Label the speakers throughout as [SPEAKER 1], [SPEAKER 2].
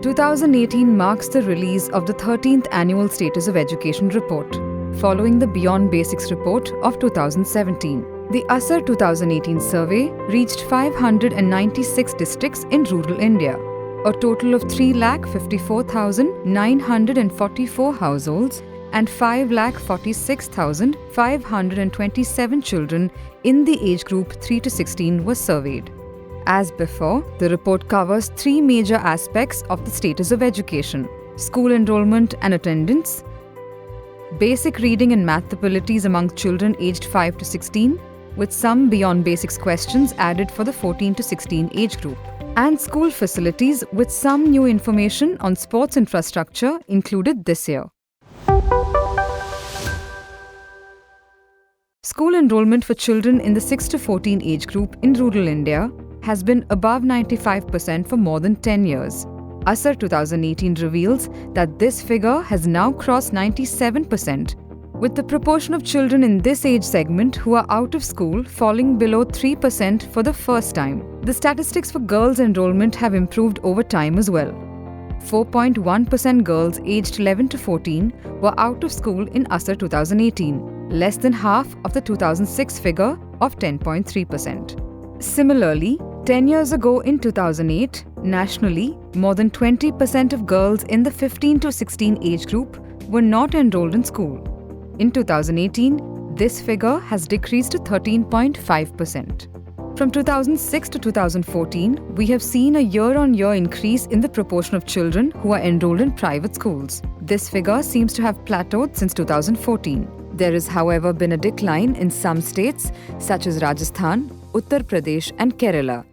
[SPEAKER 1] 2018 marks the release of the 13th Annual Status of Education Report, following the Beyond Basics report of 2017. The ASER 2018 survey reached 596 districts in rural India. A total of 3,54,944 households and 5,46,527 children in the age group 3 to 16 were surveyed. As before, the report covers three major aspects of the status of education: school enrollment and attendance, basic reading and math abilities among children aged 5 to 16, with some beyond basics questions added for the 14 to 16 age group, and school facilities with some new information on sports infrastructure included this year. School enrollment for children in the 6 to 14 age group in rural India has been above 95% for more than 10 years. ASER 2018 reveals that this figure has now crossed 97%, with the proportion of children in this age segment who are out of school falling below 3% for the first time. The statistics for girls' enrollment have improved over time as well. 4.1% girls aged 11 to 14 were out of school in ASER 2018, less than half of the 2006 figure of 10.3%. Similarly, 10 years ago in 2008, nationally, more than 20% of girls in the 15 to 16 age group were not enrolled in school. In 2018, this figure has decreased to 13.5%. From 2006 to 2014, we have seen a year-on-year increase in the proportion of children who are enrolled in private schools. This figure seems to have plateaued since 2014. There has, however, been a decline in some states such as Rajasthan, Uttar Pradesh and Kerala.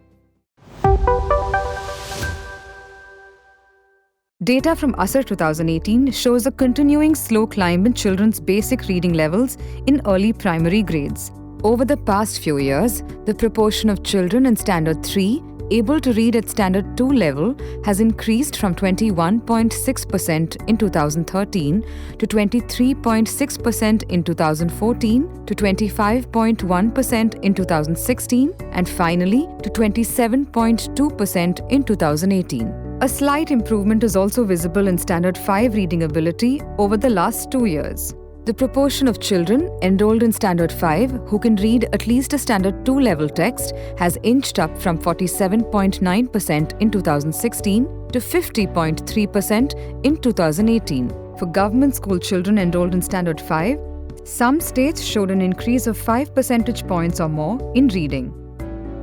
[SPEAKER 1] Data from ASER 2018 shows a continuing slow climb in children's basic reading levels in early primary grades. Over the past few years, the proportion of children in Standard 3 able to read at Standard 2 level has increased from 21.6% in 2013 to 23.6% in 2014 to 25.1% in 2016 and finally to 27.2% in 2018. A slight improvement is also visible in Standard 5 reading ability over the last 2 years. The proportion of children enrolled in Standard 5 who can read at least a Standard 2 level text has inched up from 47.9% in 2016 to 50.3% in 2018. For government school children enrolled in Standard 5, some states showed an increase of 5 percentage points or more in reading.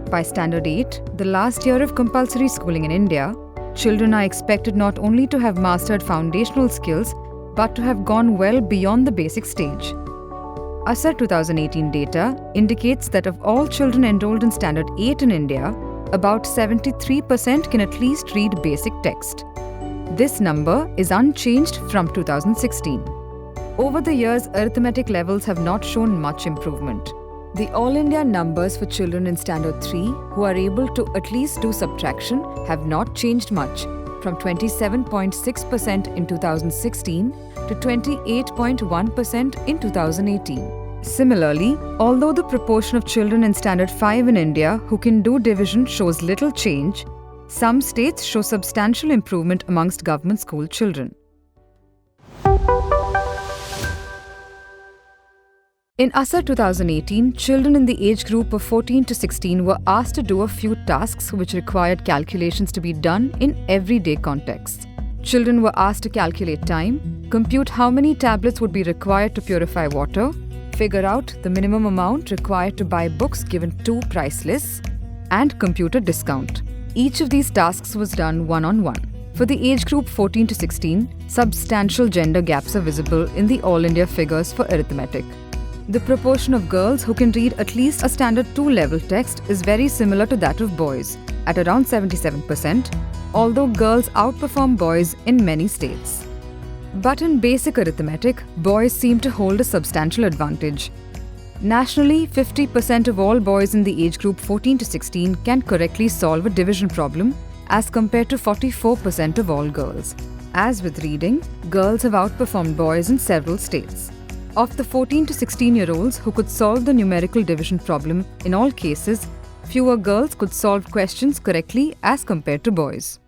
[SPEAKER 1] By Standard 8, the last year of compulsory schooling in India, children are expected not only to have mastered foundational skills but to have gone well beyond the basic stage. ASER 2018 data indicates that of all children enrolled in Standard 8 in India, about 73% can at least read basic text. This number is unchanged from 2016. Over the years, arithmetic levels have not shown much improvement. The All India numbers for children in Standard 3 who are able to at least do subtraction have not changed much, from 27.6% in 2016 to 28.1% in 2018. Similarly, although the proportion of children in Standard 5 in India who can do division shows little change, some states show substantial improvement amongst government school children. In ASER 2018, children in the age group of 14 to 16 were asked to do a few tasks which required calculations to be done in everyday contexts. Children were asked to calculate time, compute how many tablets would be required to purify water, figure out the minimum amount required to buy books given 2 price lists, and compute a discount. Each of these tasks was done one-on-one. For the age group 14 to 16, substantial gender gaps are visible in the All India figures for arithmetic. The proportion of girls who can read at least a Standard 2 level text is very similar to that of boys, at around 77%, although girls outperform boys in many states. But in basic arithmetic, boys seem to hold a substantial advantage. Nationally, 50% of all boys in the age group 14 to 16 can correctly solve a division problem, as compared to 44% of all girls. As with reading, girls have outperformed boys in several states. Of the 14 to 16-year-olds who could solve the numerical division problem, in all cases, fewer girls could solve questions correctly as compared to boys.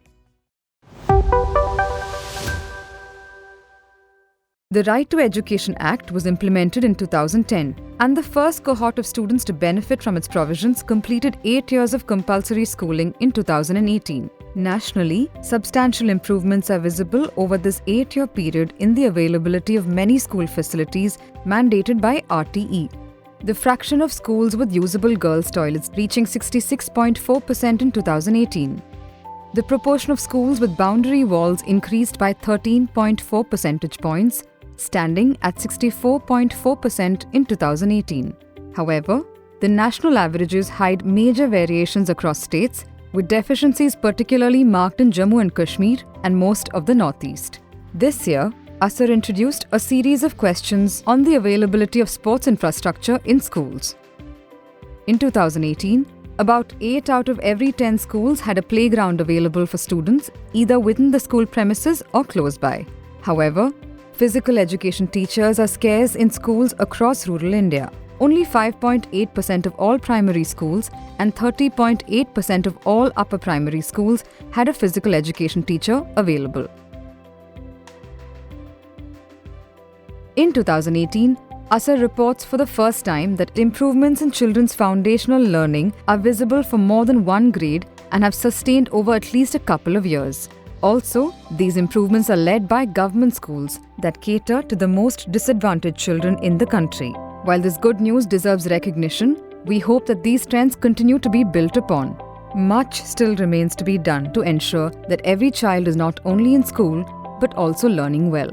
[SPEAKER 1] The Right to Education Act was implemented in 2010, and the first cohort of students to benefit from its provisions completed 8 years of compulsory schooling in 2018. Nationally, substantial improvements are visible over this 8-year period in the availability of many school facilities mandated by RTE. The fraction of schools with usable girls' toilets reaching 66.4% in 2018. The proportion of schools with boundary walls increased by 13.4 percentage points, standing at 64.4% in 2018. However, the national averages hide major variations across states, with deficiencies particularly marked in Jammu and Kashmir and most of the Northeast. This year, ASER introduced a series of questions on the availability of sports infrastructure in schools. In 2018, about 8 out of every 10 schools had a playground available for students either within the school premises or close by. However, physical education teachers are scarce in schools across rural India. Only 5.8% of all primary schools and 30.8% of all upper primary schools had a physical education teacher available. In 2018, ASER reports for the first time that improvements in children's foundational learning are visible for more than one grade and have sustained over at least a couple of years. Also, these improvements are led by government schools that cater to the most disadvantaged children in the country. While this good news deserves recognition, we hope that these trends continue to be built upon. Much still remains to be done to ensure that every child is not only in school but also learning well.